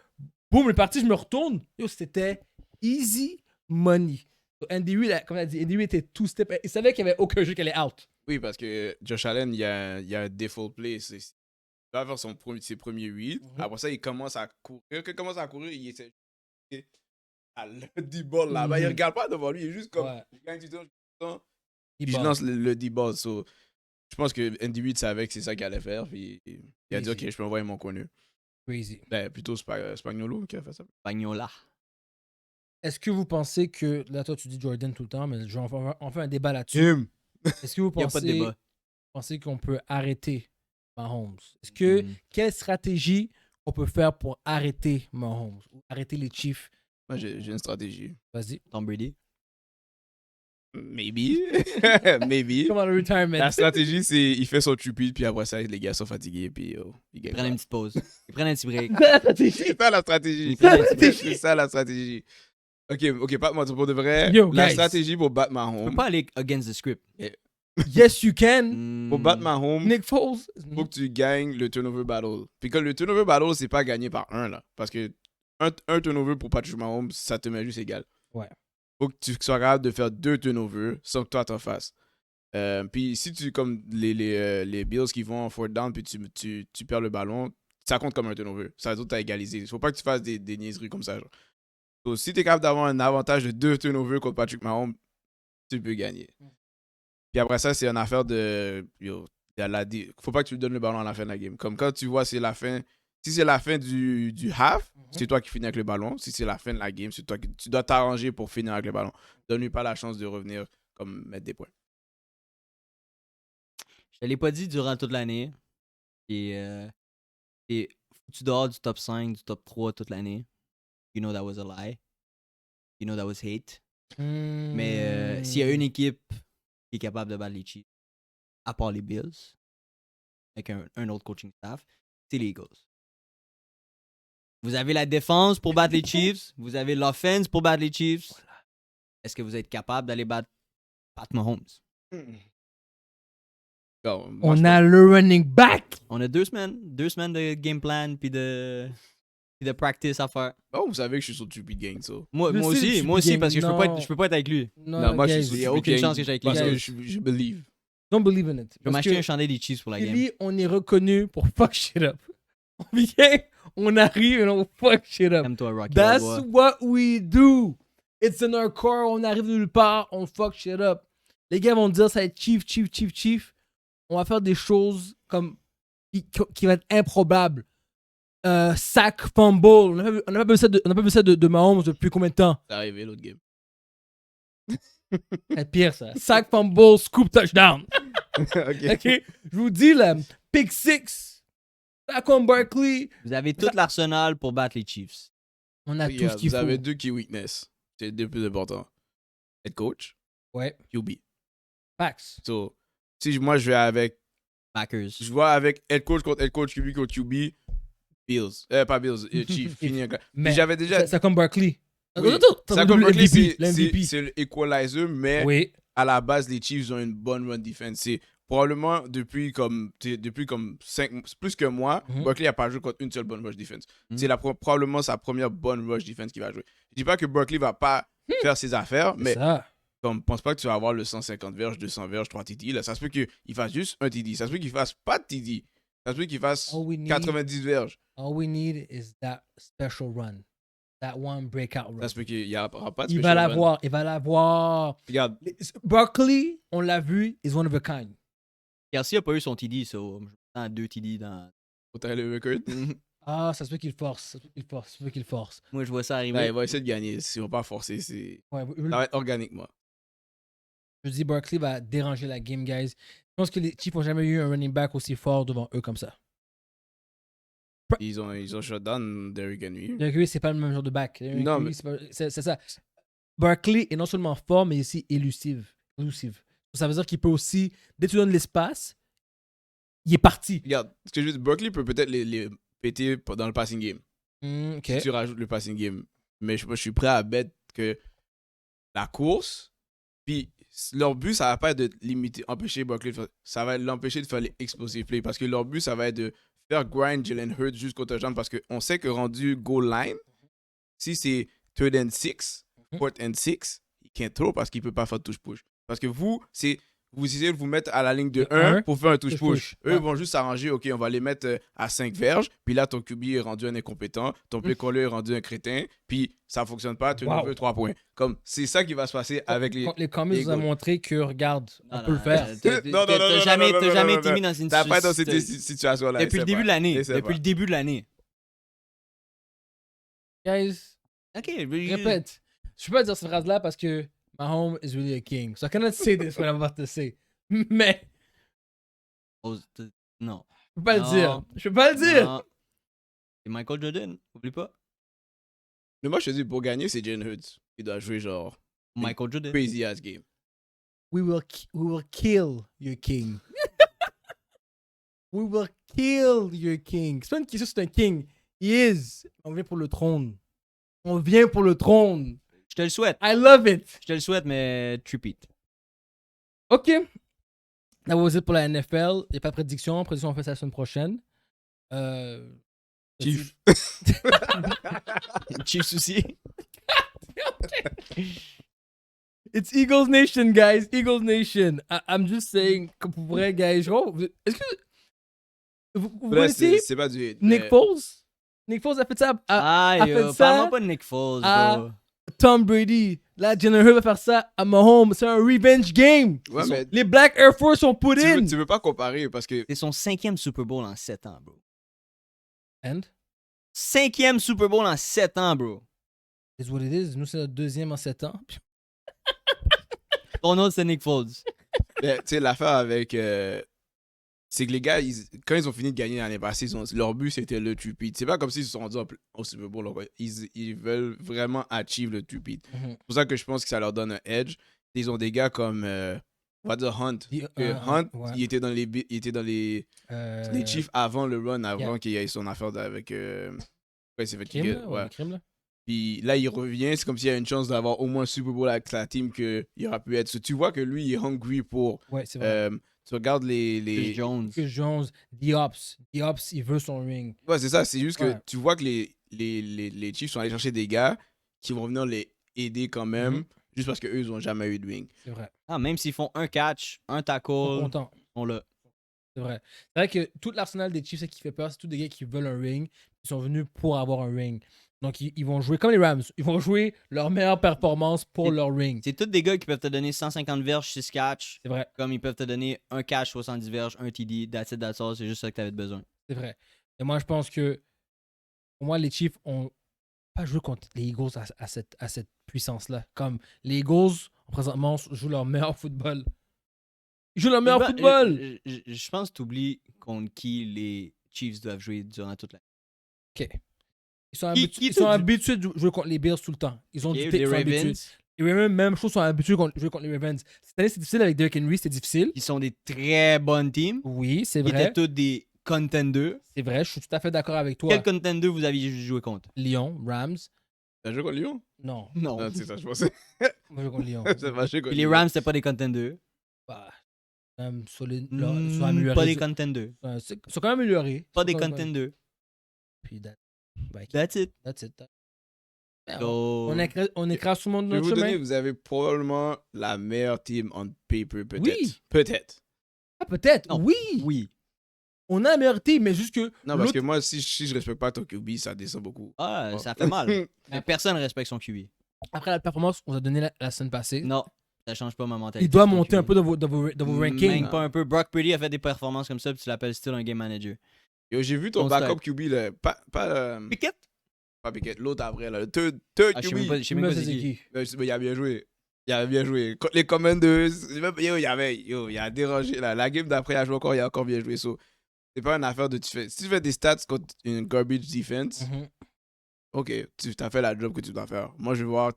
Speaker 1: boum, le parti, je me retourne. Yo, c'était easy money. So, Andy Reid, comme on a dit, Andy Reid était two step. Il savait qu'il n'y avait aucun jeu qui allait out.
Speaker 2: Oui, parce que Josh Allen, il y a un default play. Il va faire ses premiers reads.
Speaker 1: Mhm.
Speaker 2: Après ça, il commence à courir. Quand il commence à courir, il essaie à le D-ball là-bas. Il
Speaker 1: Mhm.
Speaker 2: regarde pas devant lui. Il est juste comme.
Speaker 1: Ouais.
Speaker 2: Je gagne du temps.
Speaker 1: Il
Speaker 2: Puis je
Speaker 1: bat.
Speaker 2: lance le D-ball. So, je pense que Andy Reid savait que c'est ça qu'il allait faire. Puis il a dit,
Speaker 1: Easy.
Speaker 2: OK, je peux envoyer mon corner.
Speaker 1: Crazy.
Speaker 2: Ben, plutôt Spagnolo qui a fait ça.
Speaker 3: Pagnola.
Speaker 1: Est-ce que vous pensez que. Là, toi, tu dis Jordan tout le temps, mais je vais on fait un débat là-dessus.
Speaker 2: Tim!
Speaker 1: Est-ce que vous
Speaker 3: Il n'y a pas de débat.
Speaker 1: pensez qu'on peut arrêter Mahomes. Est-ce que
Speaker 3: Mm.
Speaker 1: quelle stratégie on peut faire pour arrêter Mahomes ou arrêter les Chiefs?
Speaker 2: Moi, j'ai une stratégie.
Speaker 1: Vas-y.
Speaker 3: Tom Brady.
Speaker 2: Maybe. Maybe.
Speaker 1: Come on, retirement.
Speaker 2: La stratégie, c'est il fait son stupide, puis après ça, les gars sont fatigués, puis ils
Speaker 3: Ils
Speaker 2: gagnent.
Speaker 3: prennent une petite pause. Ils prennent un petit break.
Speaker 1: La stratégie.
Speaker 2: C'est ça la stratégie.
Speaker 3: C'est ça, la
Speaker 2: C'est ça la stratégie. Ok, pas moi, pour de vrai.
Speaker 1: Yo,
Speaker 2: La
Speaker 1: guys.
Speaker 2: stratégie pour battre
Speaker 3: Tu
Speaker 2: Mahomes.
Speaker 3: peux pas aller against the script.
Speaker 1: Yes, you can.
Speaker 3: Mm.
Speaker 2: Pour battre Mahomes,
Speaker 1: Nick Foles.
Speaker 2: faut que tu gagnes le turnover battle. Puis que le turnover battle, c'est pas gagné par un, là. Parce que un turnover pour Patrick Mahomes, ça te met juste égal.
Speaker 1: Ouais.
Speaker 2: Faut que tu sois capable de faire 2 turnovers sans que toi t'en fasses. Puis si tu, comme les Bills qui vont en fourth down, puis tu perds le ballon, ça compte comme un turnover. Ça veut dire que t'as égalisé. Faut pas que tu fasses des niaiseries comme ça. Genre. Donc, si t'es capable d'avoir un avantage de 2 turnovers contre Patrick Mahomes, tu peux gagner. Puis après ça, c'est une affaire de. Faut pas que tu lui donnes le ballon à la fin de la game. Comme quand tu vois, c'est la fin. Si c'est la fin du half, c'est toi qui finis avec le ballon. Si c'est la fin de la game, c'est toi qui. Tu dois t'arranger pour finir avec le ballon. Donne-lui pas la chance de revenir comme mettre des points.
Speaker 3: Je te l'ai pas dit durant toute l'année. Et tu dehors du top 5, du top 3 toute l'année. You know that was a lie. You know that was hate. Mais s'il y a une équipe qui est capable de battre les Chiefs, à part les Bills, avec un autre coaching staff, c'est les Eagles. Vous avez la défense pour battre les Chiefs. Vous avez l'offense pour battre les Chiefs. Est-ce que vous êtes capable d'aller battre Pat Mahomes?
Speaker 2: Non, moi,
Speaker 1: On
Speaker 2: je
Speaker 1: a le running back.
Speaker 3: On a 2 semaines. 2 semaines de game plan puis de practice à faire.
Speaker 2: Oh, vous savez que je suis sur Stupid Gang, ça.
Speaker 3: Moi
Speaker 1: Je sais,
Speaker 3: aussi,
Speaker 1: Stupid
Speaker 3: moi aussi,
Speaker 1: Gang,
Speaker 3: parce que je
Speaker 1: non.
Speaker 3: peux pas être avec lui.
Speaker 2: Non, moi, je suis
Speaker 1: guys,
Speaker 2: sur
Speaker 3: Il y a
Speaker 2: Stupid
Speaker 3: aucune
Speaker 2: Gang
Speaker 3: chance que j'aille avec
Speaker 2: parce
Speaker 3: lui.
Speaker 2: que je believe.
Speaker 1: Don't believe in it.
Speaker 3: Je vais
Speaker 1: Parce
Speaker 3: m'acheter
Speaker 1: que
Speaker 3: un chandail des Chiefs pour la game.
Speaker 1: Philly, on est reconnu pour fuck shit up. On vient, on arrive et on fuck shit up.
Speaker 3: Calme-toi, Rocky.
Speaker 1: That's
Speaker 3: Balboa.
Speaker 1: what we do. It's in our core. On arrive de nulle part, on fuck shit up. Les gars vont dire ça va être chief. On va faire des choses comme qui vont être improbables. Sack, fumble. On n'a pas vu ça de Mahomes depuis combien de temps?
Speaker 2: C'est arrivé l'autre game.
Speaker 1: C'est pire ça. Sack, fumble, scoop, touchdown.
Speaker 2: Ok.
Speaker 1: Ok? Je vous dis là, pick six. Saquon Barkley.
Speaker 3: Vous avez tout l'arsenal pour battre les Chiefs.
Speaker 1: On a tout
Speaker 2: Regarde,
Speaker 1: ce qu'il
Speaker 2: vous
Speaker 1: faut.
Speaker 2: avez 2 key weakness. C'est les 2 plus importants. Head coach,
Speaker 1: Ouais.
Speaker 2: QB.
Speaker 1: Facts.
Speaker 2: So, si moi je vais avec.
Speaker 3: Packers.
Speaker 2: Je vois avec head coach contre head coach, QB contre QB. Bills. Pas Bills, Chiefs. Fini un gars.
Speaker 1: Mais
Speaker 2: J'avais déjà.
Speaker 1: Saquon Barkley.
Speaker 2: Oui.
Speaker 1: Attends,
Speaker 2: Saquon Barkley,
Speaker 1: l'MVP.
Speaker 2: c'est l'equalizer, mais
Speaker 1: Oui.
Speaker 2: à la base, les Chiefs ont une bonne run defense. C'est probablement depuis comme 5, plus que moi,
Speaker 1: Mhm.
Speaker 2: Barkley n'a pas joué contre une seule bonne rush defense.
Speaker 3: Mhm.
Speaker 2: C'est probablement sa première bonne rush defense qu'il va jouer. Je dis pas que Barkley va pas faire ses affaires, mais
Speaker 1: Ça.
Speaker 2: comme pense pas que tu vas avoir le 150 verges, 200 verges, 3 TD. Là, ça se peut qu'il fasse juste un TD. Ça se peut qu'il fasse pas de TD. Ça se peut qu'il fasse
Speaker 1: All we need-
Speaker 2: 90 verges.
Speaker 1: All we need is that special run. That one breakout run.
Speaker 2: Ça se peut qu'il n'y aura pas de
Speaker 1: Il
Speaker 2: special
Speaker 1: va
Speaker 2: run.
Speaker 1: l'avoir. Il va l'avoir.
Speaker 2: Regarde,
Speaker 1: Barkley, on l'a vu, is one of a kind.
Speaker 3: Kelsey a pas eu son TD, so je m'attends à 2 TD dans.
Speaker 2: au Tyler record.
Speaker 1: Ah, ça se peut qu'il force. Ça se peut qu'il force.
Speaker 3: Moi, je vois ça arriver.
Speaker 2: Ouais, il va essayer de gagner. Si on va pas forcer,
Speaker 1: Ouais,
Speaker 2: ça va être organique, moi.
Speaker 1: je dis Barkley va déranger la game, guys. Je pense que les Chiefs n'ont jamais eu un running back aussi fort devant eux comme ça.
Speaker 2: Ils ont shut down Derrick Henry.
Speaker 1: Derrick Henry, c'est pas le même genre de back. Derrick
Speaker 2: Non,
Speaker 1: Henry,
Speaker 2: mais-
Speaker 1: c'est ça. Barkley est non seulement fort, mais aussi élusive. Ça veut dire qu'il peut aussi, dès que tu donnes l'espace, il est parti.
Speaker 2: Regarde, ce que je veux dire, Barkley peut peut-être les péter dans le passing game.
Speaker 1: Ok.
Speaker 2: Si tu rajoutes le passing game. Mais je suis prêt à bet que la course, puis leur but, ça va pas être de limiter, empêcher Barkley de faire, ça va être l'empêcher de faire les explosive plays. Parce que leur but, ça va être de faire grind Jalen Hurts jusqu'au touchdown. Parce qu'on sait que rendu goal line, si c'est 3rd and 6, 4th and 6, il can't throw parce qu'il peut pas faire touche-push. Parce que vous essayez de vous mettre à la ligne de
Speaker 1: De
Speaker 2: 1
Speaker 1: un,
Speaker 2: pour faire un touche-push.
Speaker 1: touche-push.
Speaker 2: Eux,
Speaker 1: Ouais.
Speaker 2: ils vont juste s'arranger, ok, on va les mettre à 5 verges, puis là, ton QB est rendu un incompétent, ton play caller est rendu un crétin, puis ça fonctionne pas, tu
Speaker 1: Wow.
Speaker 2: veux 3 points. Comme, c'est ça qui va se passer avec les...
Speaker 1: Les Commies nous ont
Speaker 2: Eagles.
Speaker 1: montré que, regarde, on peut le
Speaker 3: Non,
Speaker 1: faire.
Speaker 2: Non,
Speaker 3: T'as jamais été mis dans une
Speaker 2: T'as pas dans cette
Speaker 3: situation.
Speaker 2: situation-là.
Speaker 3: Depuis le début de l'année.
Speaker 2: Laissez
Speaker 3: Depuis
Speaker 2: pas.
Speaker 3: le début de l'année.
Speaker 1: Guys,
Speaker 3: Ok,
Speaker 1: répète. Je peux pas dire cette phrase-là parce que Mahomes is really a king. So I cannot say this what I'm about to say. Mais,
Speaker 3: Non.
Speaker 1: peux pas le
Speaker 3: Non.
Speaker 1: dire. Je peux pas le dire.
Speaker 3: Non. C'est Michael Jordan, oublie pas.
Speaker 2: Mais moi, je te dis, pour gagner, c'est Jalen Hurts. Il doit jouer genre
Speaker 3: Michael Jordan.
Speaker 2: crazy ass game.
Speaker 1: We will kill your king. We will kill your king. C'est pas une question, c'est un king. He is. On vient pour le trône. On vient pour le trône.
Speaker 3: Je te le souhaite.
Speaker 1: I love it.
Speaker 3: Je te le souhaite, mais repeat.
Speaker 1: OK. That was it pour la NFL. Il n'y a pas de prédiction. Prédiction, on fait ça la semaine prochaine.
Speaker 2: Chief.
Speaker 3: Chiefs aussi.
Speaker 1: It's Eagles Nation, guys. Eagles Nation. I'm just saying, comme pour vrai, guys. Est-ce que vous
Speaker 2: Là,
Speaker 1: connaissez
Speaker 2: c'est pas du hate.
Speaker 1: Nick
Speaker 2: mais-
Speaker 1: Foles? Nick Foles a fait ça à
Speaker 3: Ah,
Speaker 1: a fait
Speaker 3: yo,
Speaker 1: ça
Speaker 3: parle-moi pas de Nick Foles,
Speaker 1: à-
Speaker 3: bro.
Speaker 1: Tom Brady. Là, Jalen Hurts va faire ça à Mahomes. C'est un revenge game.
Speaker 2: Ouais, mais
Speaker 1: Les Black Air Force sont put
Speaker 2: tu
Speaker 1: in.
Speaker 2: veux pas comparer parce que
Speaker 3: C'est son 5e Super Bowl en 7 ans, bro.
Speaker 1: And
Speaker 3: 5e Super Bowl en 7 ans, bro.
Speaker 1: it's what it is. Nous, c'est notre deuxième en 7 ans.
Speaker 3: Ton autre, c'est Nick Foles.
Speaker 2: tu sais, l'affaire avec. C'est que les gars, quand ils ont fini de gagner l'année passée, leur but c'était le two-peat. C'est pas comme s'ils se sont rendus au Super Bowl. Là, ils veulent vraiment achieve le two-peat. C'est pour ça que je pense que ça leur donne un edge. Ils ont des gars comme. On va dire Hunt. Hunt,
Speaker 1: ouais.
Speaker 2: il était dans les Chiefs avant le run, avant
Speaker 1: Yeah.
Speaker 2: qu'il y ait son affaire avec. Ouais, c'est fait
Speaker 1: Crime,
Speaker 2: qu'il-
Speaker 1: là?
Speaker 2: ouais.
Speaker 1: Ouais, crime, là?
Speaker 2: Puis là, il revient. C'est comme s'il y a une chance d'avoir au moins un Super Bowl avec la team qu'il aurait pu être. So, tu vois que lui, il est hungry pour.
Speaker 1: Ouais, c'est vrai.
Speaker 2: Tu regardes
Speaker 3: Chris
Speaker 2: les...
Speaker 3: Jones.
Speaker 1: Chris Jones, The Ops, il veut son ring.
Speaker 2: Ouais, c'est ça. C'est juste que
Speaker 1: Ouais.
Speaker 2: tu vois que les Chiefs sont allés chercher des gars qui vont venir les aider quand même,
Speaker 1: Mhm.
Speaker 2: juste parce qu'eux, ils n'ont jamais eu de wing.
Speaker 1: C'est vrai.
Speaker 3: Ah, même s'ils font un catch, un
Speaker 1: Ils sont
Speaker 3: tackle,
Speaker 1: contents.
Speaker 3: on l'a.
Speaker 1: C'est vrai. C'est vrai que tout l'arsenal des Chiefs, ce qui fait peur, c'est tous des gars qui veulent un ring. Ils sont venus pour avoir un ring. Donc, ils vont jouer comme les Rams. Ils vont jouer leur meilleure performance pour
Speaker 3: Et-
Speaker 1: leur ring.
Speaker 3: C'est tous des gars qui peuvent te donner 150 verges, 6 catch.
Speaker 1: C'est vrai.
Speaker 3: Comme ils peuvent te donner un catch, 70 verges, un TD, that's it, that's all. C'est juste ça que t'avais besoin.
Speaker 1: C'est vrai. Et moi, je pense que, pour moi, les Chiefs ont pas joué contre les Eagles à cette puissance-là. Comme les Eagles, présentement, jouent leur meilleur football. Ils jouent leur meilleur football!
Speaker 3: Je pense que t'oublies contre qui les Chiefs doivent jouer durant toute la.
Speaker 1: OK. Ils sont,
Speaker 3: Qui
Speaker 1: ils sont
Speaker 3: te dit-
Speaker 1: habitués de jouer contre les Bills tout le temps. Ils ont
Speaker 3: Ok,
Speaker 1: du
Speaker 3: les
Speaker 1: ils sont habitués.
Speaker 3: Ravens,
Speaker 1: Les Ravens, même chose, sont habitués de jouer contre les Ravens. Cette année, c'est difficile avec Derrick Henry, c'est difficile.
Speaker 3: qui sont des très bonnes teams.
Speaker 1: Oui, c'est
Speaker 3: Qui
Speaker 1: vrai.
Speaker 3: étaient tous des contenders.
Speaker 1: C'est vrai, je suis tout à fait d'accord avec toi.
Speaker 3: Quel contender vous aviez joué contre?
Speaker 1: Lyon, Rams.
Speaker 2: T'as joué contre Lyon?
Speaker 1: Non,
Speaker 3: Non.
Speaker 2: Non, c'est ça, je pensais.
Speaker 1: moi, je joue contre Lyon.
Speaker 2: Ça va jouer contre
Speaker 3: Puis les
Speaker 2: Lyon.
Speaker 3: Rams, c'était pas des contenders.
Speaker 1: Bah, quand même solide. Là, ils sont améliorés.
Speaker 3: Pas des contenders.
Speaker 1: Ils sont quand même améliorés.
Speaker 3: Pas
Speaker 1: Ils
Speaker 3: des
Speaker 1: sont quand même-
Speaker 3: contenders.
Speaker 1: Puis,
Speaker 3: That's it.
Speaker 1: that's it. Ben,
Speaker 3: So,
Speaker 1: on écrase tout le monde de
Speaker 2: Je vais
Speaker 1: notre
Speaker 2: vous donner,
Speaker 1: chemin.
Speaker 2: vous avez probablement la meilleure team on paper, peut-être.
Speaker 1: Oui.
Speaker 2: Peut-être.
Speaker 1: Ah, peut-être,
Speaker 3: Non.
Speaker 1: oui.
Speaker 3: oui.
Speaker 1: On a la meilleure team, mais juste que.
Speaker 2: Non, parce
Speaker 1: l'autre-
Speaker 2: que moi, si je respecte pas ton QB, ça descend beaucoup.
Speaker 3: Ah,
Speaker 2: Bon.
Speaker 3: ça fait mal. Mais personne respecte son QB.
Speaker 1: Après la performance qu'on a donnée la semaine passée,
Speaker 3: Non, ça change pas ma mentalité.
Speaker 1: il doit
Speaker 3: sur ton
Speaker 1: monter un
Speaker 3: QB.
Speaker 1: peu dans vos rankings.
Speaker 3: Même pas un peu. Brock Purdy a fait des performances comme ça, puis tu l'appelles still un game manager.
Speaker 2: Yo, j'ai vu ton
Speaker 3: On
Speaker 2: backup
Speaker 3: stack.
Speaker 2: QB, là. Pas
Speaker 3: Pickett?
Speaker 2: Pickett, l'autre après, là. Le third
Speaker 3: Ah, je sais
Speaker 2: QB.
Speaker 3: même pas, je sais même pas c'est qui.
Speaker 2: Il a bien joué. Il a bien joué. Contre les Commanders, il a dérangé. Là. La game d'après, il a encore bien joué. So, c'est pas une affaire de. Si tu fais des stats contre une garbage defense,
Speaker 1: Mhm.
Speaker 2: ok, tu as fait la job que tu dois faire. Moi, je vais voir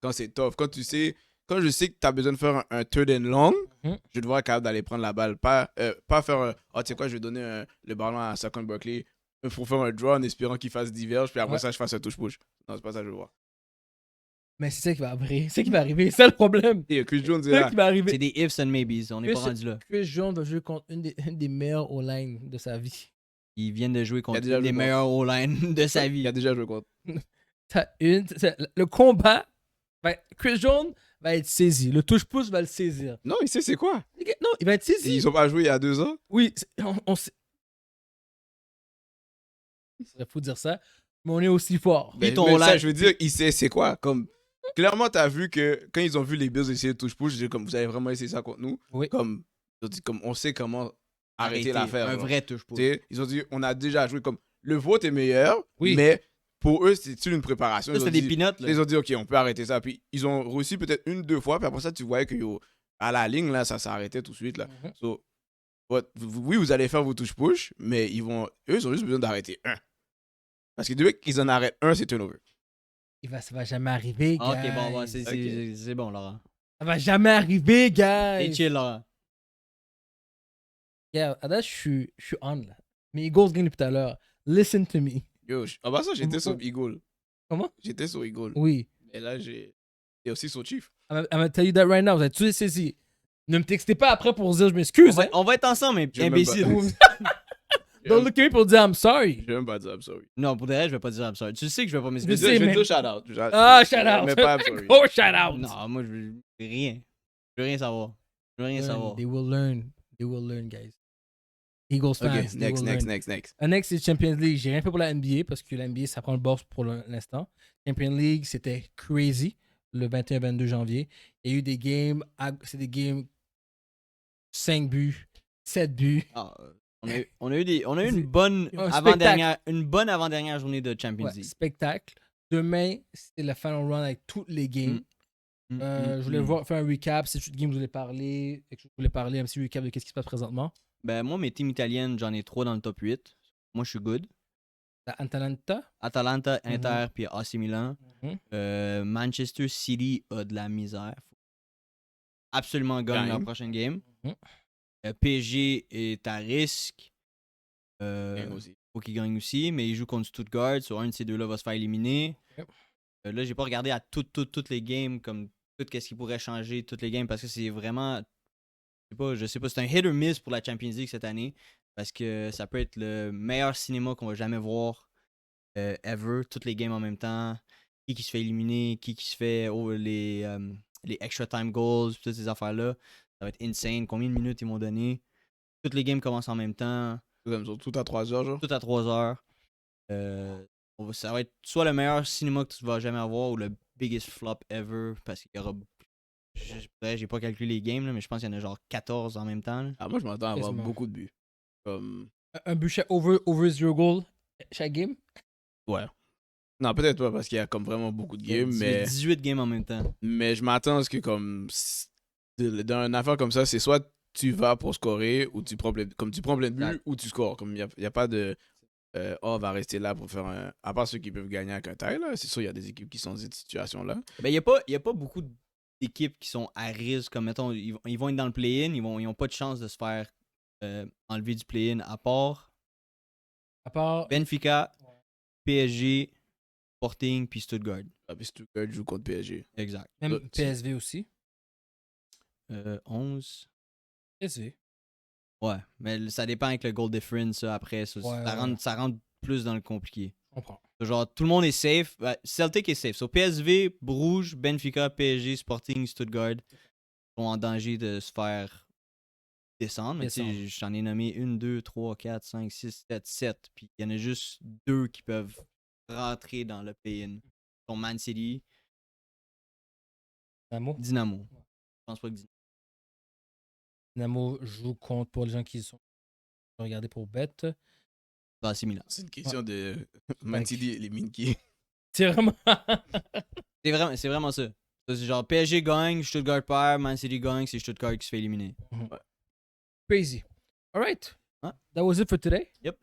Speaker 2: quand c'est tough. Quand je sais que tu as besoin de faire un third and long,
Speaker 1: Mhm.
Speaker 2: je dois être capable d'aller prendre la balle. Pas faire un. Oh, tu sais quoi, je vais donner le ballon à Saquon Barkley pour faire un draw en espérant qu'il fasse diverge, puis après
Speaker 1: Ouais.
Speaker 2: ça, je fasse un touche-push. Non, c'est pas ça que je veux voir.
Speaker 1: Mais c'est ça qui va arriver. C'est ça qui va arriver. C'est ça le problème.
Speaker 2: Et Chris Jones est
Speaker 1: C'est ça
Speaker 2: là.
Speaker 1: qui va arriver.
Speaker 3: C'est des ifs and maybes. On n'est pas
Speaker 1: Chris-
Speaker 3: rendu là.
Speaker 1: Chris Jones va jouer contre une des meilleures O-line de sa vie.
Speaker 3: Ils viennent de jouer contre
Speaker 2: déjà
Speaker 3: une des
Speaker 2: joué contre-
Speaker 3: meilleurs O-line de sa vie.
Speaker 2: Il a déjà joué contre.
Speaker 1: Le combat, Chris Jones va être saisi. Le touche-pouce va le saisir.
Speaker 2: Non, il sait c'est quoi.
Speaker 1: Non, il va être saisi.
Speaker 2: Ils ont pas joué il y a 2 ans.
Speaker 1: Oui, on sait. Ce serait fou de dire ça, mais on est aussi fort.
Speaker 3: Puis ton
Speaker 2: Mais ça,
Speaker 3: line-
Speaker 2: je veux dire, il sait c'est quoi. Comme, clairement, t'as vu que quand ils ont vu les Bills essayer de touche-push, je dis comme vous avez vraiment essayé ça contre nous.
Speaker 1: Oui.
Speaker 2: Comme, ils ont dit, comme on sait comment arrêter l'affaire.
Speaker 3: Un
Speaker 2: genre.
Speaker 3: vrai touche
Speaker 2: Tu sais, ils ont dit on a déjà joué comme le vote est meilleur,
Speaker 1: Oui.
Speaker 2: mais pour eux, c'est une préparation.
Speaker 3: Ça,
Speaker 2: Ils ont
Speaker 3: c'était des
Speaker 2: dit-
Speaker 3: peanuts. là.
Speaker 2: Ils ont dit, OK, on peut arrêter ça. Puis ils ont réussi peut-être 1-2 fois. Puis après ça, tu voyais que à la ligne, là, ça s'arrêtait tout de suite. Là.
Speaker 1: Mhm.
Speaker 2: So, oui, vous allez faire vos touches push, mais eux, ils ont juste besoin d'arrêter un. Parce que dès qu'ils en arrêtent un, c'est turnover.
Speaker 1: Ça va jamais arriver,
Speaker 3: Ah,
Speaker 1: guys.
Speaker 3: ok, bon, c'est bon, Laurent.
Speaker 1: Ça va jamais arriver, guys.
Speaker 3: Et chill, Laurent.
Speaker 1: Yeah, là, je suis on, là. Mes Eagles gagnent depuis tout à l'heure. Listen to me.
Speaker 2: Yo, en passant, j'étais sur Eagle.
Speaker 1: Comment?
Speaker 2: J'étais sur Eagle.
Speaker 1: Oui.
Speaker 2: Et là, j'étais aussi sur Chief.
Speaker 1: I'm gonna tell you that right now. Vous êtes tous saisi. Ne me textez pas après pour dire je m'excuse.
Speaker 3: On va être ensemble,
Speaker 2: Je vais même
Speaker 3: imbécile.
Speaker 1: Don't look at me pour dire I'm sorry.
Speaker 2: Je vais même pas dire I'm sorry.
Speaker 3: Non, pour de vrai, je vais pas dire I'm sorry. Tu sais que je vais pas
Speaker 1: Je
Speaker 3: m'excuser.
Speaker 1: sais,
Speaker 2: Je vais
Speaker 1: mais-
Speaker 2: dire shout out.
Speaker 1: Ah, shout out.
Speaker 2: Mais pas I'm sorry.
Speaker 1: Oh, shout out.
Speaker 3: Non, moi, je veux rien. Je veux rien savoir. Je veux rien savoir.
Speaker 1: They will learn. They will learn, guys. Eagles fans.
Speaker 2: Ok,
Speaker 1: they
Speaker 2: next.
Speaker 1: will learn. Next, c'est Champions League. J'ai rien fait pour la NBA parce que la NBA, ça prend le boss pour l'instant. Champions League, c'était crazy le 21-22 janvier. Il y a eu des games, c'est des games 5 buts, 7 buts.
Speaker 3: Ah, on a eu une bonne
Speaker 1: Un
Speaker 3: avant-dernière journée de Champions
Speaker 1: Ouais,
Speaker 3: League.
Speaker 1: spectacle. Demain, c'est le final run avec toutes les games. Je voulais faire un recap. Si tu de game, vous voulez parler. Je voulais parler un petit recap de ce qui se passe présentement.
Speaker 3: Ben, moi, mes teams italiennes, j'en ai 3 dans le top 8. Moi, je suis good.
Speaker 1: T'as Atalanta.
Speaker 3: Atalanta, Inter, puis AC Milan.
Speaker 1: Mhm.
Speaker 3: Manchester City a de la misère. Faut absolument gagner leur prochaine game.
Speaker 1: Mhm.
Speaker 3: PSG est à risque.
Speaker 2: Gagne aussi.
Speaker 3: Faut qu'il gagne aussi, mais il joue contre Stuttgart. Sur un de ces deux-là va se faire éliminer.
Speaker 1: Yep.
Speaker 3: Là, j'ai pas regardé à toutes les games, comme tout ce qui pourrait changer, toutes les games, parce que c'est vraiment. Je sais pas, c'est un hit or miss pour la Champions League cette année. Parce que ça peut être le meilleur cinéma qu'on va jamais voir ever. Toutes les games en même temps. Qui se fait éliminer, qui se fait les extra time goals, toutes ces affaires-là. Ça va être insane. Combien de minutes ils m'ont donné? Toutes les games commencent en même temps.
Speaker 2: Tout à 3 heures, genre.
Speaker 3: Tout à 3 heures. Ça va être soit le meilleur cinéma que tu vas jamais avoir ou le biggest flop ever. Parce qu'il y aura. J'ai pas calculé les games, là, mais je pense qu'il y en a genre 14 en même temps. Là.
Speaker 2: Ah, moi, je m'attends à avoir
Speaker 1: Quasiment.
Speaker 2: beaucoup de buts. Comme.
Speaker 1: Un but over 0 goal chaque game.
Speaker 2: Ouais. Non, peut-être pas, parce qu'il y a comme vraiment beaucoup de games, mais.
Speaker 3: 18 games en même temps.
Speaker 2: Mais je m'attends à ce que, comme. Dans une affaire comme ça, c'est soit tu vas pour scorer, ou tu prends plein de buts,
Speaker 3: Exact.
Speaker 2: ou tu scores. Comme il n'y a pas de. On va rester là pour faire un. À part ceux qui peuvent gagner avec un taille, là. C'est sûr, il y a des équipes qui sont dans cette situation-là.
Speaker 3: Ben, il y a pas beaucoup d'équipes qui sont à risque. Comme, mettons, ils vont être dans le play-in. Ils n'ont pas de chance de se faire enlever du play-in. À part
Speaker 1: À part.
Speaker 3: Benfica, PSG, Sporting, puis Stuttgart.
Speaker 2: Ah, puis Stuttgart joue contre PSG.
Speaker 3: Exact.
Speaker 1: Même PSV aussi.
Speaker 3: 11.
Speaker 1: PSV.
Speaker 3: Ouais, mais ça dépend avec le goal difference ça, après. Ça,
Speaker 1: Ouais.
Speaker 3: ça rentre plus dans le compliqué.
Speaker 1: Je comprends.
Speaker 3: Genre, tout le monde est safe. Celtic est safe. So, PSV, Bruges, Benfica, PSG, Sporting, Stuttgart sont en danger de se faire descendre. Mais tu sais, j'en ai nommé 1, 2, 3, 4, 5, 6, 7, 7. Puis il y en a juste 2 qui peuvent rentrer dans le play-in. Sont Man City, Dynamo. Je pense pas que
Speaker 1: Dynamo joue contre, pour les gens qui sont regardés pour bet.
Speaker 3: AC Milan.
Speaker 2: C'est une question de. Man City et les Minky.
Speaker 1: C'est vraiment.
Speaker 3: C'est vraiment ça. C'est genre PSG gagne, Stuttgart perd, Man City gagne, c'est Stuttgart qui se fait éliminer.
Speaker 1: Crazy. Alright.
Speaker 3: Huh?
Speaker 1: That was it for today.
Speaker 3: Yep.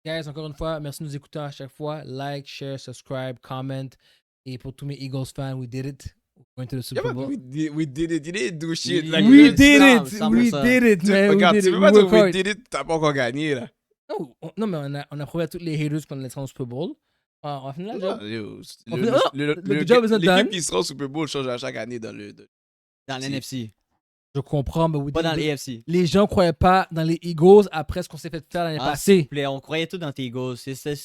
Speaker 1: Guys, encore une fois, merci de nous écouter à chaque fois. Like, share, subscribe, comment. Et pour tous mes Eagles fans, we did it. We're going to the Super Bowl.
Speaker 2: We did it. You didn't do shit.
Speaker 3: We
Speaker 2: Like,
Speaker 1: We
Speaker 3: did
Speaker 1: did it.
Speaker 3: 100%.
Speaker 1: We did it, man.
Speaker 2: Regarde,
Speaker 1: We
Speaker 2: tu
Speaker 1: did it.
Speaker 2: peux
Speaker 1: We
Speaker 2: pas dire
Speaker 1: work
Speaker 2: we
Speaker 1: hard.
Speaker 2: did it, t'as pas encore gagné, là.
Speaker 1: Non, mais on a prouvé à tous les haters qu'on allait être au Super Bowl. On va finir la job.
Speaker 2: Yo,
Speaker 1: On fait- oh, the job is not done.
Speaker 2: L'équipe qui sera au Super Bowl change à chaque année dans le.
Speaker 3: Dans l'NFC.
Speaker 1: Je comprends, mais
Speaker 3: Pas dans l'AFC.
Speaker 1: les gens croyaient pas dans les Eagles après ce qu'on s'est fait faire l'année passée.
Speaker 3: On croyait tout dans tes Eagles. C'était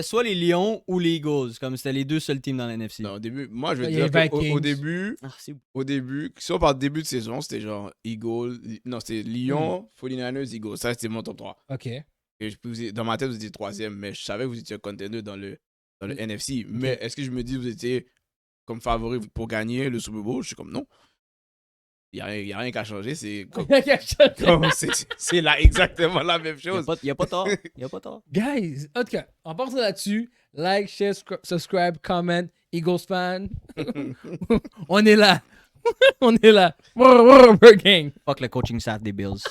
Speaker 3: soit les Lions ou les Eagles. Comme c'était les deux seuls teams dans l'NFC.
Speaker 2: Non, au début, moi je veux
Speaker 1: Il y a
Speaker 2: dire
Speaker 1: les
Speaker 2: qu'au
Speaker 1: Vikings.
Speaker 2: au début, si on parle de début de saison, c'était genre Eagles, non, c'était Lyon, 49ers, Eagles. Ça, c'était mon top 3.
Speaker 1: Ok.
Speaker 2: Et dans ma tête, vous étiez troisième, mais je savais que vous étiez un contender dans le NFC. Mais est-ce que je me dis que vous étiez comme favori pour gagner le Super Bowl? Je suis comme non. Il n'y a rien qu'à changer. C'est c'est là exactement la même chose.
Speaker 3: Il n'y a pas tort.
Speaker 1: Guys, en tout cas, on part là-dessus. Like, share, subscribe, comment. Eagles fan. On est là. On est là. We're gang.
Speaker 3: Fuck le coaching staff des Bills.